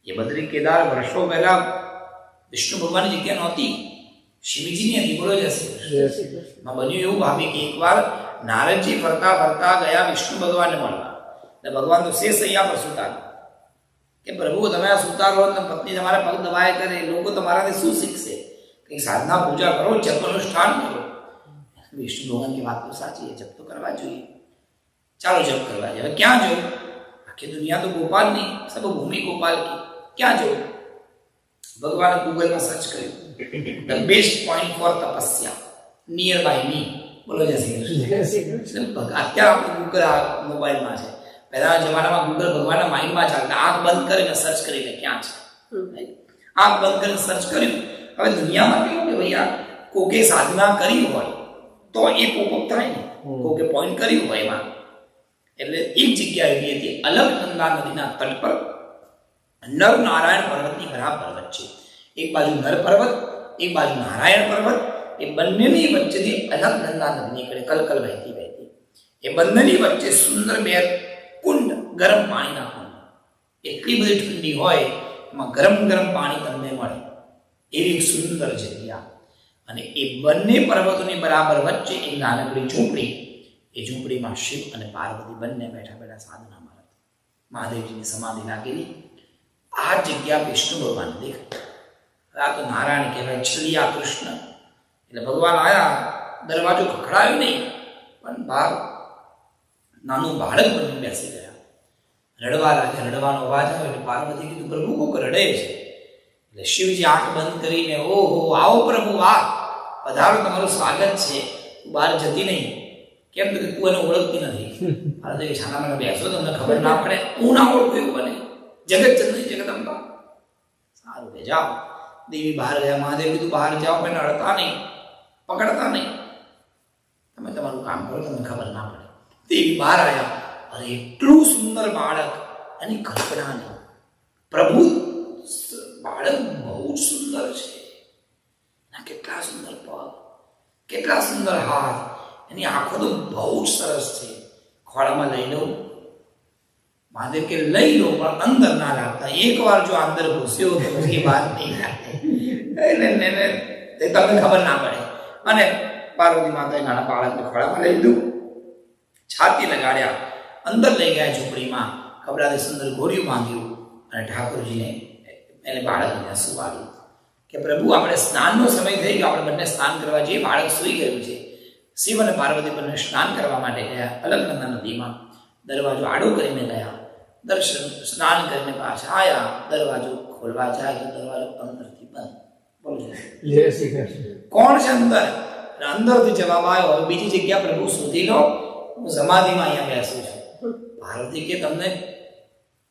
એ બદ્રી કેદાર વર્ષો પહેલા વિષ્ણુ ભગવાનની જગ્યા નહોતી, શિવજીની હતી. બોલો જય શ્રી કૃષ્ણ. બન્યું એવું ભાવી કે એકવાર નારદજી ફરતા ફરતા ગયા વિષ્ણુ ભગવાનને મળવા. ભગવાન તો શેષ અહીંયા પર સુતા કે પ્રભુ તમે આ સુતા રહો, પત્ની તમારા પગ દબાય કરે, લોકો તમારાથી શું શીખશે? કંઈ સાધના પૂજા કરો, જપ અનુષ્ઠાન કરો. વિષ્ણુ ભગવાનની વાત તો સાચી, જપ તો કરવા જોઈએ, ચાલો જપ કરવા જોઈએ. ક્યાં જવું? આખી દુનિયા તો ગોપાલ નહીં, સબ ભૂમિ ગોપાલ કી, ક્યાં જવું? ભગવાને ગૂગલમાં સર્ચ કર્યું, ધ બેસ્ટ પોઈન્ટ ફોર તપસ્યા નિયર બાય મી. બોલો જય શ્રી કૃષ્ણ. અત્યારે આપણે ગૂગલ આ મોબાઈલમાં છે, પહેલાના જમાનામાં ગૂગલ ભગવાનના માઇન્ડમાં ચાલતા. આંખ બંધ કરીને સર્ચ કરીને ક્યાં છે, આંખ બંધ કરીને સર્ચ કર્યું. હવે દુનિયામાં કેવું કે ભાઈ આ કોકે સાધના કરી હોય તો એ પોપઅપ થાય ને, કોકે પોઈન્ટ કર્યું હોય એમાં. એટલે એક જગ્યા એવી હતી, અલકનંદા નદીના તટ પર નર નારાયણ પર્વતની બરાબર વચ્ચે. એક બાજુ નર પર્વત, એક બાજુ નારાયણ પર્વત. એ બંનેની વચ્ચેથી અલકનંદા નદી નીકળે, કલકલ વહેતી વહેતી. એ બંનેની વચ્ચે સુંદર બે કુંડ, ગરમ પાણીના કુંડ. એટલી બધી ઠંડી હોય એમાં ગરમ ગરમ પાણી તમને મળે એવી એક સુંદર જગ્યા. અને એ બંને પર્વતોની બરાબર વચ્ચે એક નાનકડી ઝૂંપડી. એ ઝૂંપડીમાં શિવ અને પાર્વતી બંને બેઠા બેઠા સાધનામાં હતા. મહાદેવજીની સમાધિ લાગેલી આ જગ્યા વિષ્ણુ ભગવાન દેખાય. આ તો નારાયણ કહેવાય, છલિયા કૃષ્ણ. એટલે ભગવાન આયા, દરવાજો ખખડાયો નહીં, પણ બહાર નાનું બાળક બની બેસી ગયા. રડવા લાગે, રડવાનો અવાજ આવે એટલે પાર્વતી કીધું પ્રભુ કોક રડે છે. એટલે શિવજી આંખ બંધ કરીને, ઓહો આવો પ્રભુ, આ પધારો, તમારું સ્વાગત છે, બહાર જતી નહીં. કેમ કે તું એને ઓળખતી નથી. પાર્વતી છાના મને બેસો, તમને ખબર ના પડે, હું ના ઓળખું એવું બને. જગત જનની જગદંબા. સારું કે જાઓ. દેવી બહાર ગયા. મહાદેવ કીધું બહાર જાઓ, પણ અડતા નહીં, પકડતા નહીં, તમે તમારું કામ કરો, તમને ખબર ના પડે. દેવી બહાર આવ્યા. અરે એટલું સુંદર બાળક, એની કલ્પના નહીં. પ્રભુ બાળક બહુ જ સુંદર છે. કેટલા સુંદર પગ, કેટલા સુંદર હાથ, એની આંખો તો બહુ જ સરસ છે. ખોળામાં લઈ લઉં? મહાદેવ કે લઈ લો, પણ અંદર ના લાગતા. એક વાર જો અંદર ઘૂસ્યો તો પછી બહાર નહીં લાગે, તમને ખબર ના પડે. અને પાર્વતી માતાએ નાના બાળકને ખોળામાં લઈ લીધું, છાતી લગાડ્યા, અંદર લઈ ગયા ઝૂંપડીમાં, કપડાથી સુંદર ઘોડિયું બાંધ્યું અને ઠાકોરજીને એને બાળકને સુવાડ્યું કે પ્રભુ આપણે સ્નાનનો સમય થઈ ગયો, આપણે બંને સ્નાન કરવા જઈએ. બાળક સૂઈ ગયું છે. શિવ અને પાર્વતી બંને સ્નાન કરવા માટે ગયા અલકનંદા નદીમાં. દરવાજો આડો કરીને ગયા, દર્શન સ્નાન કરીને પાછા આવ્યા. દરવાજો ખોલવા જાય તો દરવાજો અંદરથી બંધ. બોલો કોણ છે અંદર? અંદરથી જવાબ આવ્યો, હવે બીજી જગ્યા પ્રભુ શોધી લો, હું સમાધિમાં અહીંયા બેસું છું. પાર્વતી કે તમને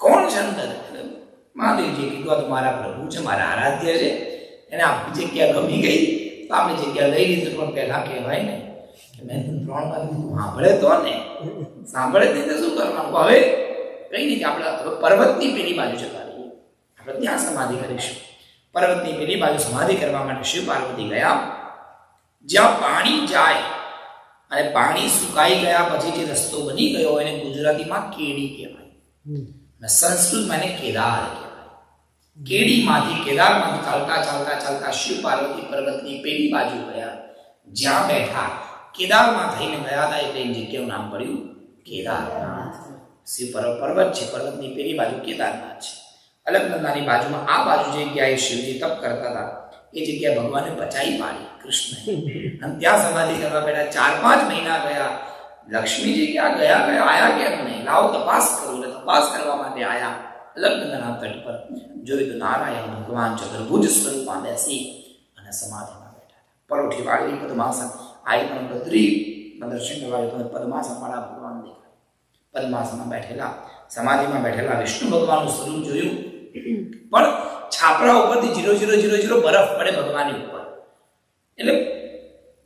કોણ છે અંદર? મહાદેવજી કીધું આ તો મારા પ્રભુ છે, મારા આરાધ્ય છે, એને આપણી જગ્યા ગમી ગઈ તો આપણે જગ્યા લઈ લીધી. પણ પહેલા કહેવાય ને કે મેં 3 વાર કીધું, સાંભળે તો ને, સાંભળે નહીં તો શું કરવાનું? હવે કઈ નહીં કે આપણે હવે પર્વતની પેલી બાજુ જતા રહીએ, આપણે ત્યાં સમાધિ કરીશું. પર્વતની પેલી બાજુ સમાધિ કરવા માટે શિવ પાર્વતી ગયા. જ્યાં પાણી જાય અને પાણી સુકાઈ ગયા પછી જે રસ્તો બની ગયો એને ગુજરાતીમાં કેડી કહેવાય અને સંસ્કૃતમાં એને કેદાર કહેવાય. કેડીમાંથી, કેદારમાંથી ચાલતા ચાલતા ચાલતા શિવ પાર્વતી પર્વતની પેલી બાજુ ગયા. જ્યાં બેઠા કેદારમાં થઈને ગયા હતા એટલે એ જગ્યાનું નામ પડ્યું કેદારનાથ. શિવ પર્વત છે, પર્વતની પેલી બાજુ કેદારનાથ છે. અલકનંદાની બાજુમાં આ બાજુ જે જગ્યાએ શિવજી તપ કરતા હતા એ જગ્યા ભગવાને બચાવી પાડી કૃષ્ણ. અને ત્યાં સમાધિ કરવા બેઠા. 4-5 મહિના ગયા. લક્ષ્મીજી ક્યાં ગયા આયા કેમ નહીં? લાવો તપાસ કરું. એટલે તપાસ કરવા માટે આયા. અલકનંદાના તટ પર જોયું તો નારાયણ ભગવાન ચતુર્ભુજ સ્વરૂપમાં બેસી અને સમાધિમાં બેઠા હતા. પરોઠી વાળી પદ્માસન. આઈ પણ બદ્રી દર્શન કરવા પદ્માસન વાળા ભગવાન દેખાય. પદ્માસનમાં બેઠેલા, સમાધિમાં બેઠેલા વિષ્ણુ ભગવાનનું સ્વરૂપ જોયું. પણ છાપરા ઉપરથી 0-0-0-0 બરફ પડે ભગવાનની ઉપર. એટલે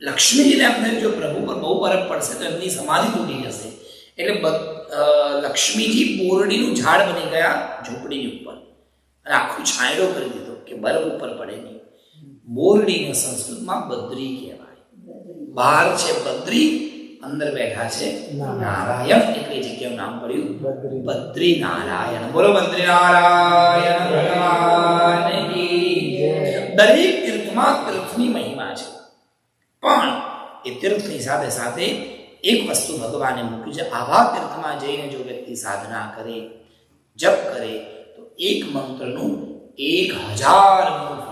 લક્ષ્મીજીને આપણે જો પ્રભુ પર બહુ બરફ પડશે તો એમની સમાધિ તૂટી જશે. એટલે લક્ષ્મીજી બોરડીનું ઝાડ બની ગયા ઝૂંપડીની ઉપર અને આખું છાંયડો કરી દીધો કે બરફ ઉપર પડે નહીં. બોરડીને સંસ્કૃતમાં બદ્રી કહેવાય. બહાર છે બદ્રી, અંદર બેઠા છે નારાયણ, એટલે જગ્યાનું નામ પડ્યું બદ્રી નારાયણ. બોલો બદ્રી નારાયણ ભગવાન. તીર્થની મહિમા છે. પણ એ તીર્થની સાથે સાથે એક વસ્તુ ભગવાને મૂકી છે. આવા તીર્થમાં જઈને જો વ્યક્તિ સાધના કરે, જપ કરે, તો એક મંત્રનું 1000 ગણું